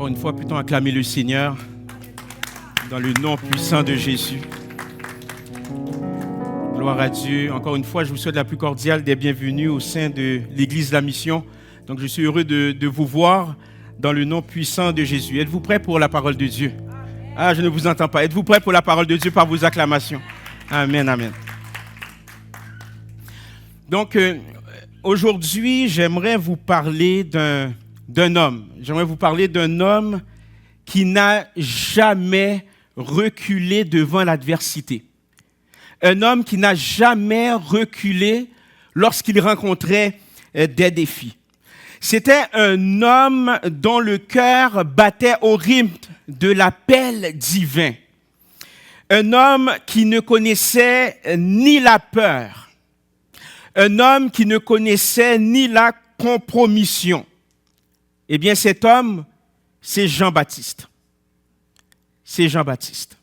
Encore une fois, peut-on acclamer le Seigneur dans le nom puissant de Jésus. Gloire à Dieu. Encore une fois, je vous souhaite la plus cordiale des bienvenus au sein de l'Église de la Mission. Donc, je suis heureux de vous voir dans le nom puissant de Jésus. Êtes-vous prêts pour la parole de Dieu? Ah, je ne vous entends pas. Êtes-vous prêts pour la parole de Dieu par vos acclamations? Amen, amen. Donc, aujourd'hui, j'aimerais vous parler d'un homme. J'aimerais vous parler d'un homme qui n'a jamais reculé devant l'adversité. Un homme qui n'a jamais reculé lorsqu'il rencontrait des défis. C'était un homme dont le cœur battait au rythme de l'appel divin. Un homme qui ne connaissait ni la peur. Un homme qui ne connaissait ni la compromission. Eh bien, cet homme, c'est Jean-Baptiste. C'est Jean-Baptiste.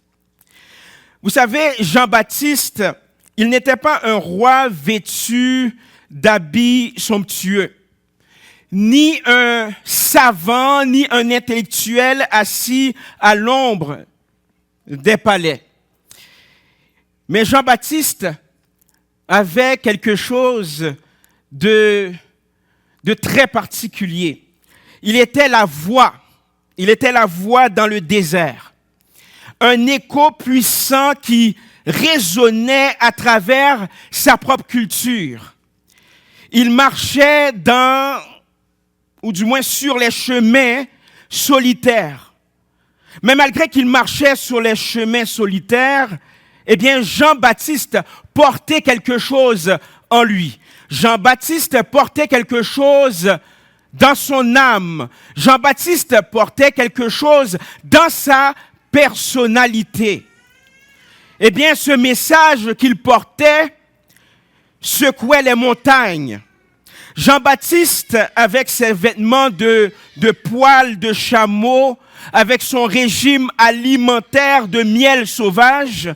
Vous savez, Jean-Baptiste, il n'était pas un roi vêtu d'habits somptueux, ni un savant, ni un intellectuel assis à l'ombre des palais. Mais Jean-Baptiste avait quelque chose de très particulier. Il était la voix dans le désert. Un écho puissant qui résonnait à travers sa propre culture. Il marchait ou du moins sur les chemins solitaires. Mais malgré qu'il marchait sur les chemins solitaires, eh bien, Jean-Baptiste portait quelque chose en lui. Jean-Baptiste portait quelque chose dans son âme. Jean-Baptiste portait quelque chose dans sa personnalité. Eh bien, ce message qu'il portait secouait les montagnes. Jean-Baptiste, avec ses vêtements de poils de chameau, avec son régime alimentaire de miel sauvage,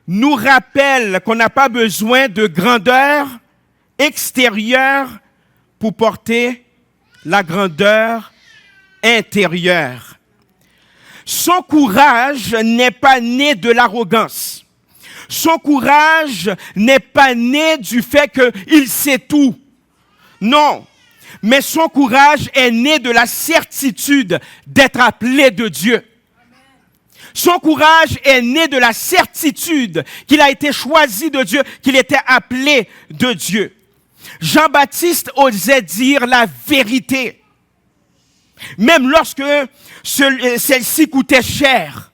nous rappelle qu'on n'a pas besoin de grandeur extérieure pour porter la grandeur intérieure. Son courage n'est pas né de l'arrogance. Son courage n'est pas né du fait qu'il sait tout. Non, mais son courage est né de la certitude d'être appelé de Dieu. Son courage est né de la certitude qu'il a été choisi de Dieu, qu'il était appelé de Dieu. Jean-Baptiste osait dire la vérité, même lorsque celle-ci coûtait cher.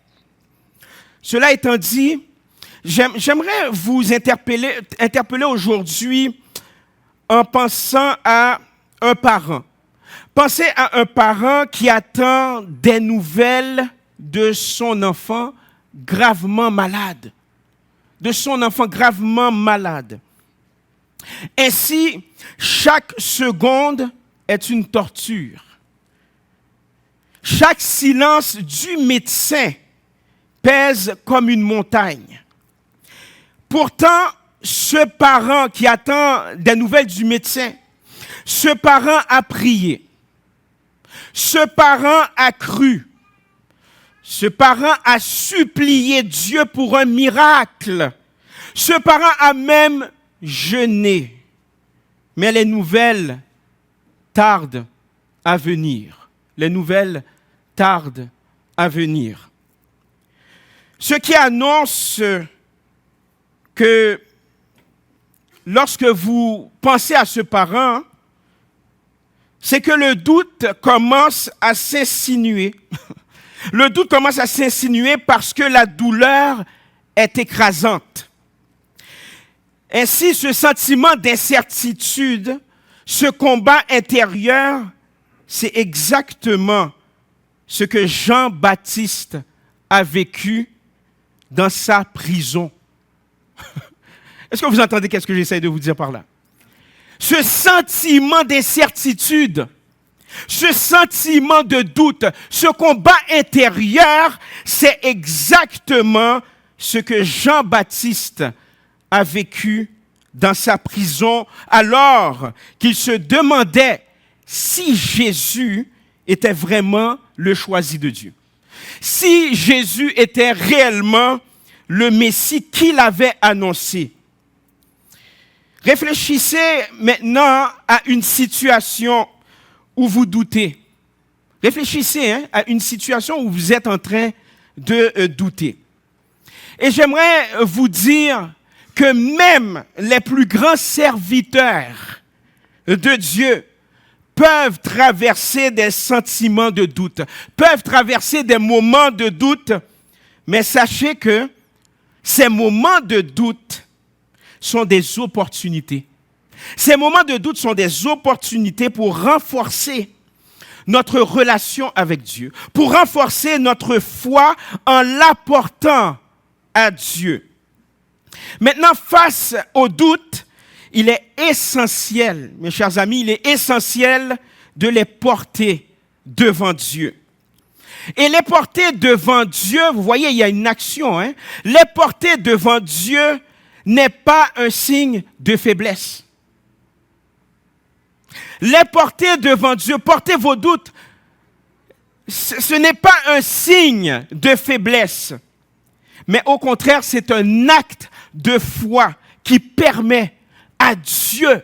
Cela étant dit, j'aimerais vous interpeller aujourd'hui en pensant à un parent. Pensez à un parent qui attend des nouvelles de son enfant gravement malade. De son enfant gravement malade. Ainsi, chaque seconde est une torture. Chaque silence du médecin pèse comme une montagne. Pourtant, ce parent qui attend des nouvelles du médecin, ce parent a prié. Ce parent a cru. Ce parent a supplié Dieu pour un miracle. Ce parent a même jeûné. Mais les nouvelles tardent à venir. Les nouvelles tardent à venir. Ce qui annonce que lorsque vous pensez à ce parent, c'est que le doute commence à s'insinuer. Le doute commence à s'insinuer parce que la douleur est écrasante. Ainsi, ce sentiment d'incertitude, ce combat intérieur, c'est exactement ce que Jean-Baptiste a vécu dans sa prison. Est-ce que vous entendez qu'est-ce que j'essaie de vous dire par là? Ce sentiment d'incertitude, ce sentiment de doute, ce combat intérieur, c'est exactement ce que Jean-Baptiste a vécu dans sa prison alors qu'il se demandait si Jésus était vraiment le choisi de Dieu. Si Jésus était réellement le Messie qu'il avait annoncé. Réfléchissez maintenant à une situation où vous doutez. Réfléchissez à une situation où vous êtes en train de douter. Et j'aimerais vous dire que même les plus grands serviteurs de Dieu peuvent traverser des sentiments de doute, peuvent traverser des moments de doute, mais sachez que ces moments de doute sont des opportunités. Ces moments de doute sont des opportunités pour renforcer notre relation avec Dieu, pour renforcer notre foi en l'apportant à Dieu. Maintenant, face au doute, il est essentiel, mes chers amis, il est essentiel de les porter devant Dieu. Et les porter devant Dieu, vous voyez, il y a une action. Les porter devant Dieu n'est pas un signe de faiblesse. Les porter devant Dieu, porter vos doutes, ce n'est pas un signe de faiblesse, mais au contraire, c'est un acte de foi qui permet à Dieu,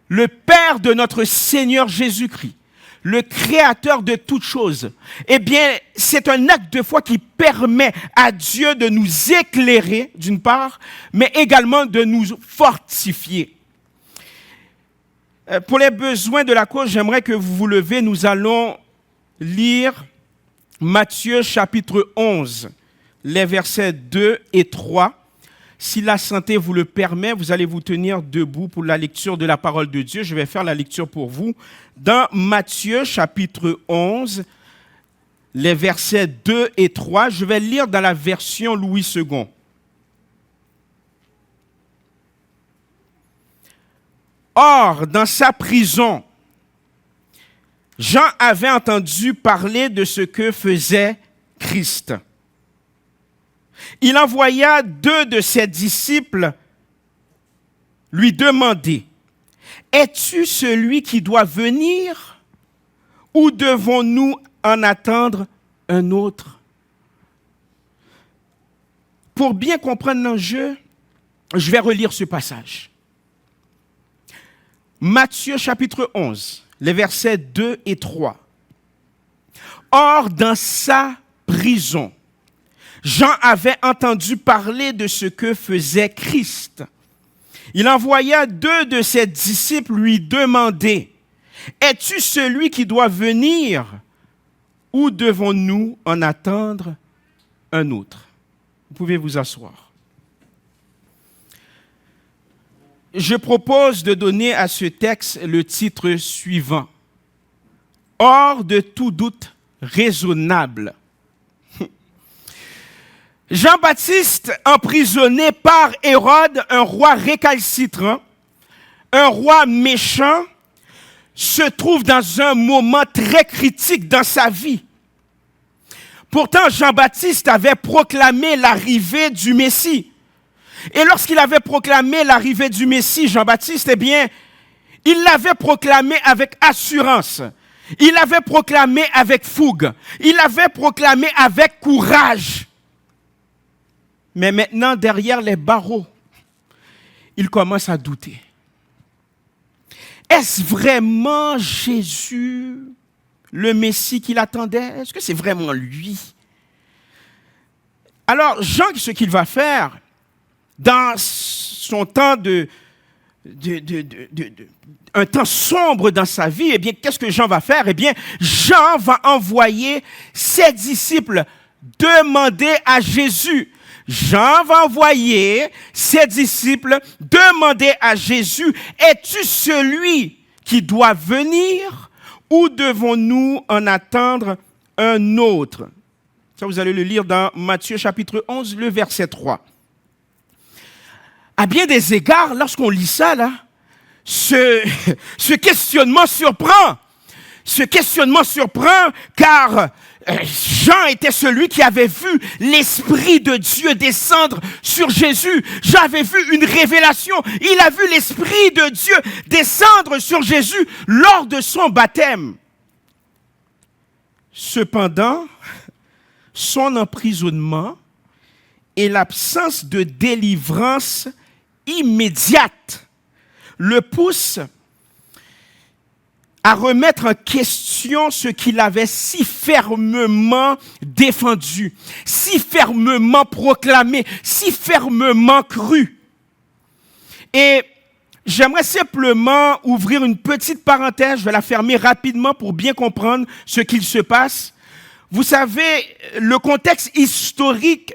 le Père de notre Seigneur Jésus-Christ, le Créateur de toutes choses, eh bien, c'est un acte de foi qui permet à Dieu de nous éclairer, d'une part, mais également de nous fortifier. Pour les besoins de la cause, j'aimerais que vous vous levez. Nous allons lire Matthieu chapitre 11, les versets 2 et 3. Si la santé vous le permet, vous allez vous tenir debout pour la lecture de la parole de Dieu. Je vais faire la lecture pour vous. Dans Matthieu chapitre 11, les versets 2 et 3, je vais lire dans la version Louis II. Or, dans sa prison, Jean avait entendu parler de ce que faisait Christ. Il envoya 2 de ses disciples lui demander, « Es-tu celui qui doit venir ou devons-nous en attendre un autre ?» Pour bien comprendre l'enjeu, je vais relire ce passage. Matthieu chapitre 11, les versets 2 et 3. « Or, dans sa prison, Jean avait entendu parler de ce que faisait Christ. Il envoya 2 de ses disciples lui demander, « Es-tu celui qui doit venir ou devons-nous en attendre un autre ?» Vous pouvez vous asseoir. Je propose de donner à ce texte le titre suivant. « Hors de tout doute raisonnable ». Jean-Baptiste, emprisonné par Hérode, un roi récalcitrant, un roi méchant, se trouve dans un moment très critique dans sa vie. Pourtant, Jean-Baptiste avait proclamé l'arrivée du Messie. Et lorsqu'il avait proclamé l'arrivée du Messie, Jean-Baptiste, eh bien, il l'avait proclamé avec assurance. Il l'avait proclamé avec fougue. Il l'avait proclamé avec courage. Mais maintenant, derrière les barreaux, il commence à douter. Est-ce vraiment Jésus, le Messie qu'il attendait? Est-ce que c'est vraiment lui? Alors, Jean, ce qu'il va faire, dans son temps un temps sombre dans sa vie, eh bien, qu'est-ce que Jean va faire? Eh bien, Jean va envoyer ses disciples demander à Jésus. Jean va envoyer ses disciples demander à Jésus, es-tu celui qui doit venir ou devons-nous en attendre un autre? Ça, vous allez le lire dans Matthieu chapitre 11, le verset 3. À bien des égards, lorsqu'on lit ça, là, ce questionnement surprend. Ce questionnement surprend car Jean était celui qui avait vu l'Esprit de Dieu descendre sur Jésus. Jean avait vu une révélation. Il a vu l'Esprit de Dieu descendre sur Jésus lors de son baptême. Cependant, son emprisonnement et l'absence de délivrance immédiate le poussent à remettre en question ce qu'il avait si fermement défendu, si fermement proclamé, si fermement cru. Et j'aimerais simplement ouvrir une petite parenthèse, je vais la fermer rapidement pour bien comprendre ce qu'il se passe. Vous savez, le contexte historique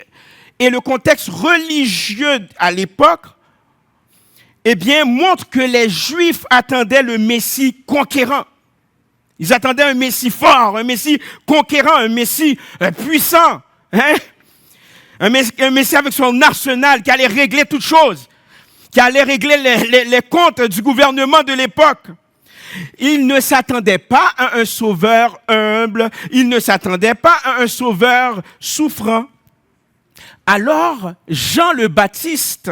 et le contexte religieux à l'époque, eh bien, montre que les Juifs attendaient le Messie conquérant. Ils attendaient un Messie fort, un Messie conquérant, un Messie puissant. Hein? Un Messie avec son arsenal qui allait régler toutes choses, qui allait régler les comptes du gouvernement de l'époque. Ils ne s'attendaient pas à un sauveur humble, ils ne s'attendaient pas à un sauveur souffrant. Alors, Jean le Baptiste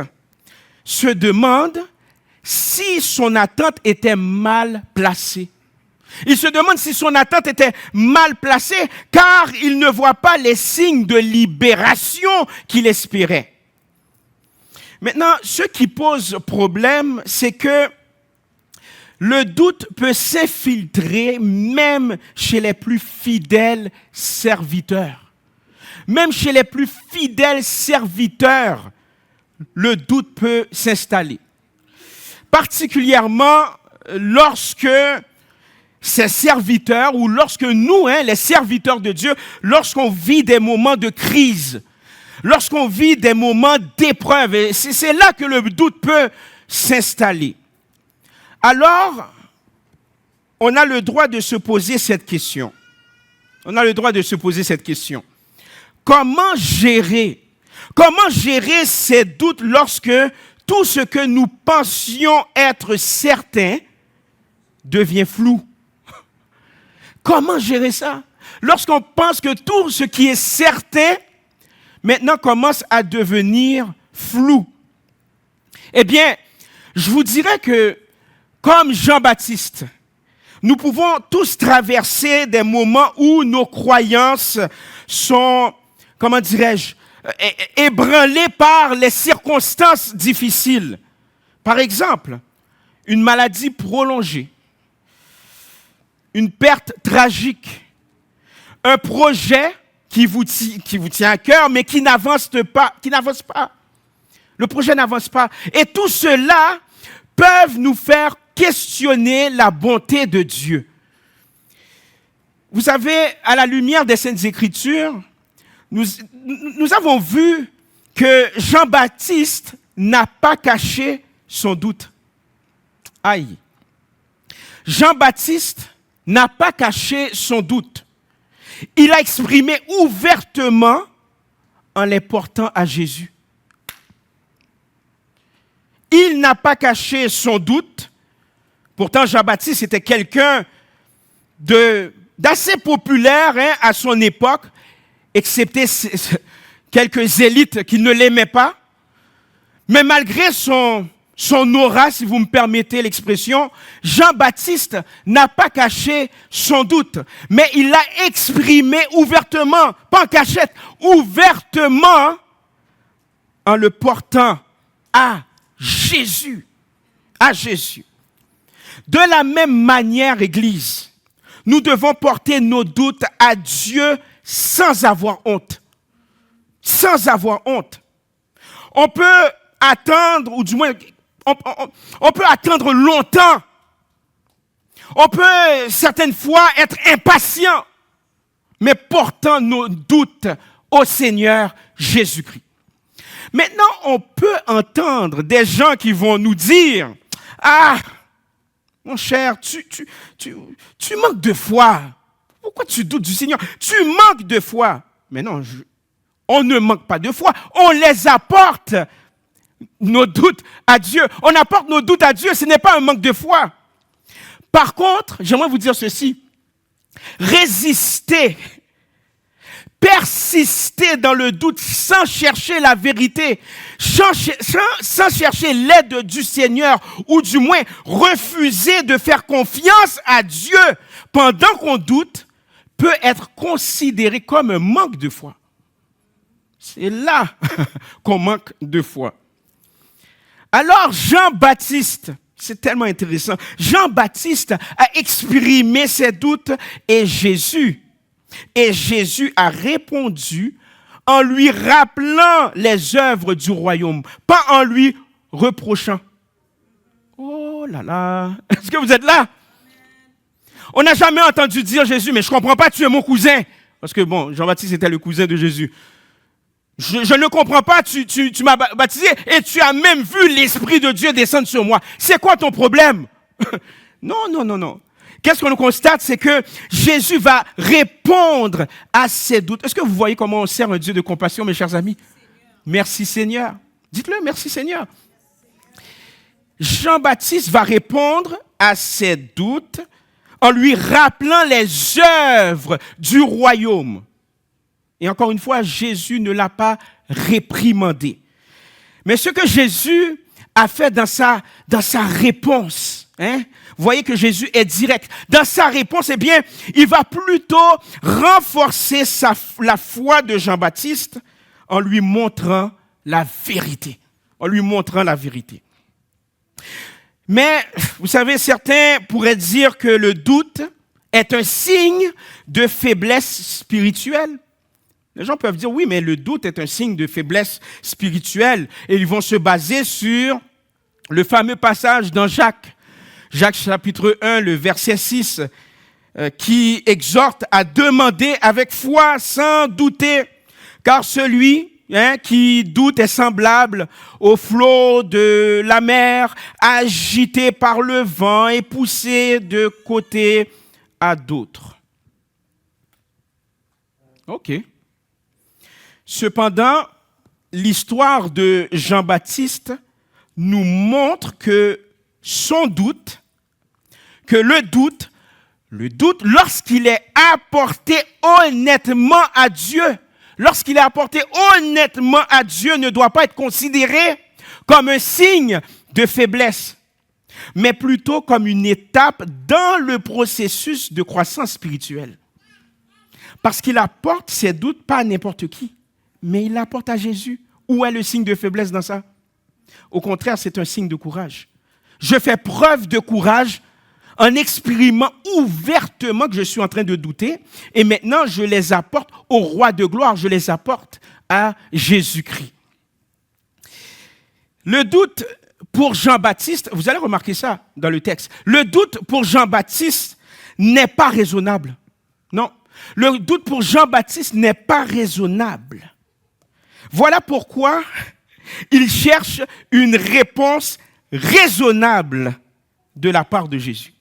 se demande si son attente était mal placée. Il se demande si son attente était mal placée, car il ne voit pas les signes de libération qu'il espérait. Maintenant, ce qui pose problème, c'est que le doute peut s'infiltrer même chez les plus fidèles serviteurs. Même chez les plus fidèles serviteurs, le doute peut s'installer. Particulièrement lorsque ces serviteurs, ou lorsque nous, les serviteurs de Dieu, lorsqu'on vit des moments de crise, lorsqu'on vit des moments d'épreuve, et c'est là que le doute peut s'installer. Alors, on a le droit de se poser cette question. On a le droit de se poser cette question. Comment gérer ces doutes lorsque tout ce que nous pensions être certain devient flou? Comment gérer ça? Lorsqu'on pense que tout ce qui est certain, maintenant commence à devenir flou. Eh bien, je vous dirais que, comme Jean-Baptiste, nous pouvons tous traverser des moments où nos croyances sont, comment dirais-je, ébranlées par les circonstances difficiles. Par exemple, une maladie prolongée, une perte tragique, un projet qui vous tient à cœur, mais qui n'avance pas. Le projet n'avance pas. Et tout cela peuvent nous faire questionner la bonté de Dieu. Vous savez, à la lumière des Saintes Écritures, nous avons vu que Jean-Baptiste n'a pas caché son doute. Aïe. Jean-Baptiste n'a pas caché son doute. Il a exprimé ouvertement en les portant à Jésus. Il n'a pas caché son doute. Pourtant, Jean-Baptiste était quelqu'un d'assez populaire à son époque, excepté quelques élites qui ne l'aimaient pas. Mais malgré son aura, si vous me permettez l'expression, Jean-Baptiste n'a pas caché son doute, mais il l'a exprimé ouvertement, pas en cachette, ouvertement, en le portant à Jésus. À Jésus. De la même manière, Église, nous devons porter nos doutes à Dieu sans avoir honte. Sans avoir honte. On peut attendre, ou du moins, on peut attendre longtemps. On peut certaines fois être impatient, mais portant nos doutes au Seigneur Jésus-Christ. Maintenant, on peut entendre des gens qui vont nous dire, « Ah, mon cher, tu manques de foi. Pourquoi tu doutes du Seigneur? Tu manques de foi. » Mais non, on ne manque pas de foi. On les apporte, nos doutes à Dieu. On apporte nos doutes à Dieu. Ce n'est pas un manque de foi. Par contre, j'aimerais vous dire ceci. Résister, persister dans le doute sans chercher la vérité, sans chercher l'aide du Seigneur, ou du moins refuser de faire confiance à Dieu pendant qu'on doute, peut être considéré comme un manque de foi. C'est là qu'on manque de foi. Alors Jean-Baptiste, c'est tellement intéressant, Jean-Baptiste a exprimé ses doutes et Jésus a répondu en lui rappelant les œuvres du royaume, pas en lui reprochant. Oh là là, est-ce que vous êtes là? On n'a jamais entendu dire Jésus, mais je ne comprends pas, tu es mon cousin. Parce que bon, Jean-Baptiste était le cousin de Jésus. Je ne comprends pas, tu m'as baptisé et tu as même vu l'Esprit de Dieu descendre sur moi. C'est quoi ton problème? Non. Qu'est-ce qu'on constate? C'est que Jésus va répondre à ses doutes. Est-ce que vous voyez comment on sert un Dieu de compassion, mes chers amis? Merci Seigneur. Dites-le, merci Seigneur. Jean-Baptiste va répondre à ses doutes en lui rappelant les œuvres du royaume. Et encore une fois, Jésus ne l'a pas réprimandé. Mais ce que Jésus a fait dans sa réponse, vous voyez que Jésus est direct. Dans sa réponse, eh bien, il va plutôt renforcer la foi de Jean-Baptiste en lui montrant la vérité. Mais, vous savez, certains pourraient dire que le doute est un signe de faiblesse spirituelle. Les gens peuvent dire, oui, mais le doute est un signe de faiblesse spirituelle. Et ils vont se baser sur le fameux passage dans Jacques chapitre 1, le verset 6, qui exhorte à demander avec foi sans douter, car celui qui doute est semblable au flot de la mer, agité par le vent et poussé de côté à d'autres. OK. Cependant, l'histoire de Jean-Baptiste nous montre que son doute, le doute, lorsqu'il est apporté honnêtement à Dieu, ne doit pas être considéré comme un signe de faiblesse, mais plutôt comme une étape dans le processus de croissance spirituelle. Parce qu'il apporte ses doutes pas à n'importe qui, mais il l'apporte à Jésus. Où est le signe de faiblesse dans ça? Au contraire, c'est un signe de courage. Je fais preuve de courage en exprimant ouvertement que je suis en train de douter, et maintenant je les apporte au roi de gloire, je les apporte à Jésus-Christ. Le doute pour Jean-Baptiste, vous allez remarquer ça dans le texte, le doute pour Jean-Baptiste n'est pas raisonnable. Non, le doute pour Jean-Baptiste n'est pas raisonnable. Voilà pourquoi il cherche une réponse raisonnable de la part de Jésus.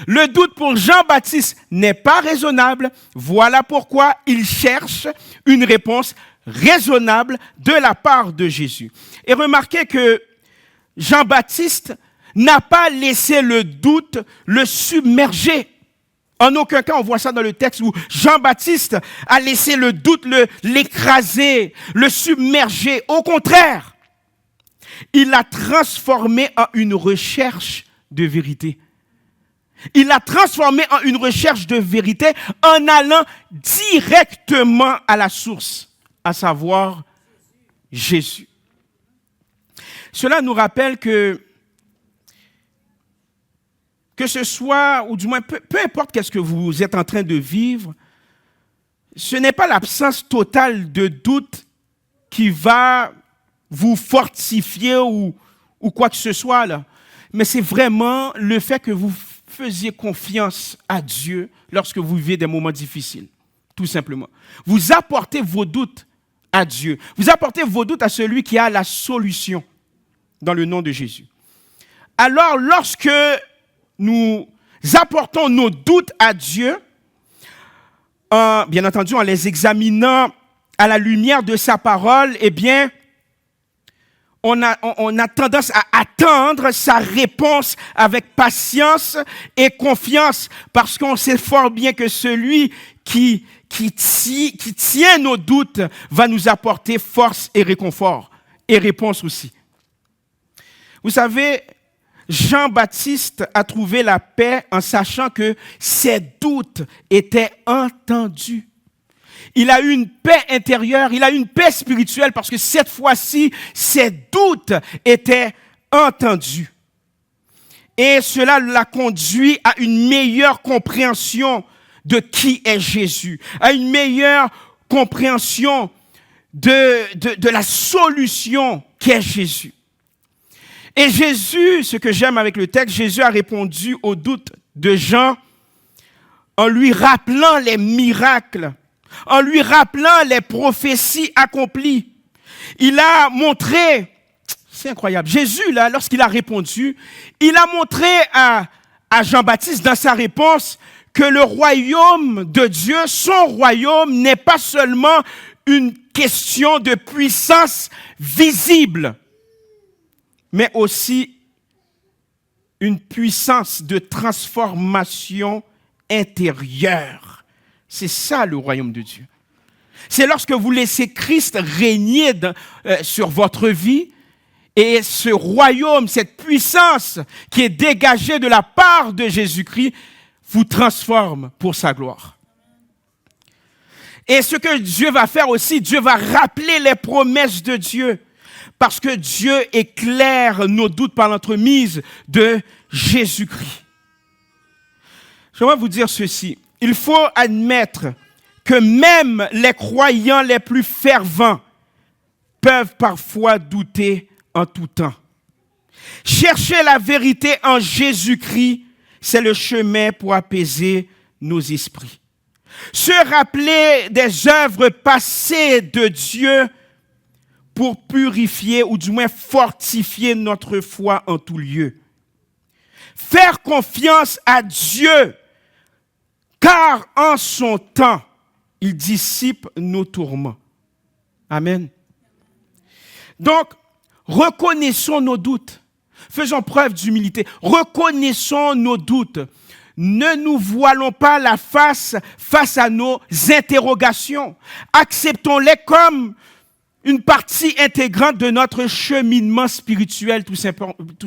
Le doute pour Jean-Baptiste n'est pas raisonnable. Voilà pourquoi il cherche une réponse raisonnable de la part de Jésus. Et remarquez que Jean-Baptiste n'a pas laissé le doute le submerger. En aucun cas, on voit ça dans le texte où Jean-Baptiste a laissé le doute l'écraser, le submerger. Au contraire, il l'a transformé en une recherche de vérité. Il l'a transformé en une recherche de vérité en allant directement à la source, à savoir Jésus. Cela nous rappelle que ce soit, ou du moins peu importe qu'est-ce que vous êtes en train de vivre, ce n'est pas l'absence totale de doute qui va vous fortifier ou quoi que ce soit là, mais c'est vraiment le fait que vous faisiez confiance à Dieu lorsque vous vivez des moments difficiles, tout simplement. Vous apportez vos doutes à Dieu. Vous apportez vos doutes à celui qui a la solution dans le nom de Jésus. Alors, lorsque nous apportons nos doutes à Dieu, bien entendu, en les examinant à la lumière de sa parole, eh bien, on a tendance à attendre sa réponse avec patience et confiance, parce qu'on sait fort bien que celui qui tient nos doutes va nous apporter force et réconfort, et réponse aussi. Vous savez, Jean-Baptiste a trouvé la paix en sachant que ses doutes étaient entendus. Il a eu une paix intérieure, il a eu une paix spirituelle parce que cette fois-ci, ses doutes étaient entendus. Et cela l'a conduit à une meilleure compréhension de qui est Jésus, à une meilleure compréhension de la solution qu'est Jésus. Et Jésus, ce que j'aime avec le texte, Jésus a répondu aux doutes de Jean en lui rappelant les miracles, en lui rappelant les prophéties accomplies. Il a montré, c'est incroyable, Jésus, là, lorsqu'il a répondu, il a montré à Jean-Baptiste dans sa réponse que le royaume de Dieu, son royaume, n'est pas seulement une question de puissance visible, mais aussi une puissance de transformation intérieure. C'est ça le royaume de Dieu. C'est lorsque vous laissez Christ régner sur votre vie et ce royaume, cette puissance qui est dégagée de la part de Jésus-Christ vous transforme pour sa gloire. Et ce que Dieu va faire aussi, Dieu va rappeler les promesses de Dieu. Parce que Dieu éclaire nos doutes par l'entremise de Jésus-Christ. J'aimerais vous dire ceci. Il faut admettre que même les croyants les plus fervents peuvent parfois douter en tout temps. Chercher la vérité en Jésus-Christ, c'est le chemin pour apaiser nos esprits. Se rappeler des œuvres passées de Dieu pour purifier ou du moins fortifier notre foi en tout lieu. Faire confiance à Dieu, car en son temps, il dissipe nos tourments. Amen. Donc, reconnaissons nos doutes. Faisons preuve d'humilité. Reconnaissons nos doutes. Ne nous voilons pas la face à nos interrogations. Acceptons-les comme une partie intégrante de notre cheminement spirituel, tout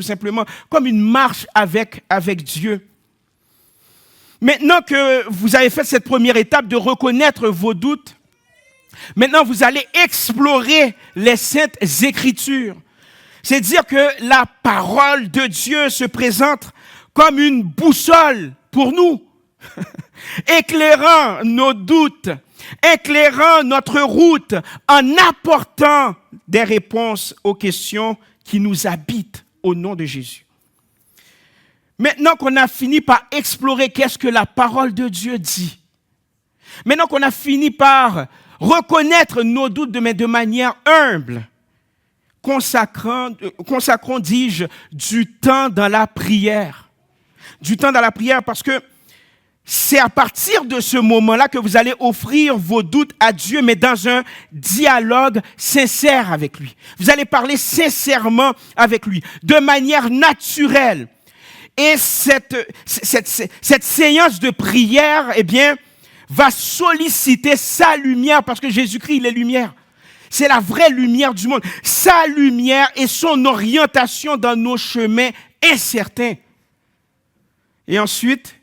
simplement, comme une marche avec Dieu. Maintenant que vous avez fait cette première étape de reconnaître vos doutes, maintenant vous allez explorer les Saintes Écritures. C'est dire que la parole de Dieu se présente comme une boussole pour nous, éclairant nos doutes, éclairant notre route, en apportant des réponses aux questions qui nous habitent au nom de Jésus. Maintenant qu'on a fini par explorer qu'est-ce que la parole de Dieu dit, maintenant qu'on a fini par reconnaître nos doutes de manière humble, consacrons, dis-je, du temps dans la prière. Du temps dans la prière parce que c'est à partir de ce moment-là que vous allez offrir vos doutes à Dieu, mais dans un dialogue sincère avec lui. Vous allez parler sincèrement avec lui, de manière naturelle. Et cette séance de prière, eh bien, va solliciter sa lumière, parce que Jésus-Christ, il est lumière. C'est la vraie lumière du monde. Sa lumière et son orientation dans nos chemins incertains. Et ensuite,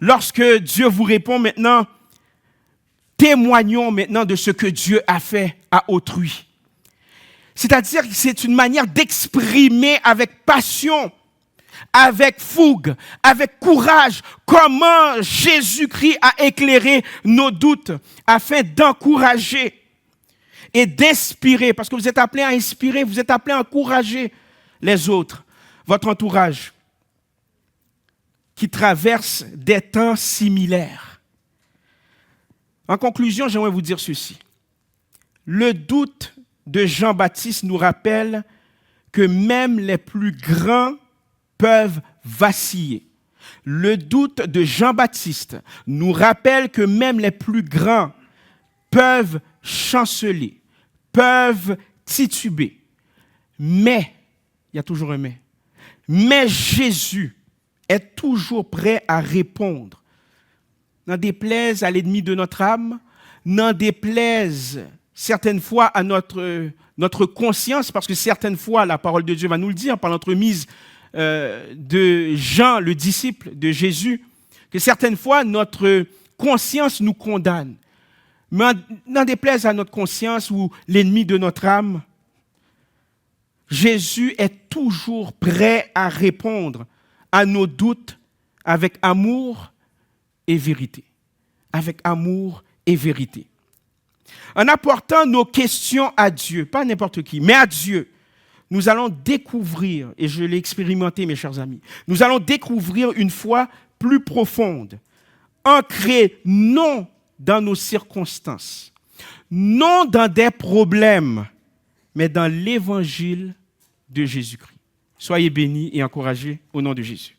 lorsque Dieu vous répond maintenant, témoignons maintenant de ce que Dieu a fait à autrui. C'est-à-dire que c'est une manière d'exprimer avec passion, avec fougue, avec courage, comment Jésus-Christ a éclairé nos doutes afin d'encourager et d'inspirer, parce que vous êtes appelés à inspirer, vous êtes appelés à encourager les autres, votre entourage, qui traverse des temps similaires. En conclusion, j'aimerais vous dire ceci. Le doute de Jean-Baptiste nous rappelle que même les plus grands peuvent vaciller. Le doute de Jean-Baptiste nous rappelle que même les plus grands peuvent chanceler, peuvent tituber. Mais, il y a toujours un mais Jésus est toujours prêt à répondre. N'en déplaise à l'ennemi de notre âme, n'en déplaise certaines fois à notre conscience, parce que certaines fois, la parole de Dieu va nous le dire par l'entremise de Jean, le disciple de Jésus, que certaines fois, notre conscience nous condamne. Mais n'en déplaise à notre conscience ou l'ennemi de notre âme, Jésus est toujours prêt à répondre à nos doutes avec amour et vérité. Avec amour et vérité. En apportant nos questions à Dieu, pas n'importe qui, mais à Dieu, nous allons découvrir, et je l'ai expérimenté, mes chers amis, nous allons découvrir une foi plus profonde, ancrée non dans nos circonstances, non dans des problèmes, mais dans l'évangile de Jésus-Christ. Soyez bénis et encouragés au nom de Jésus.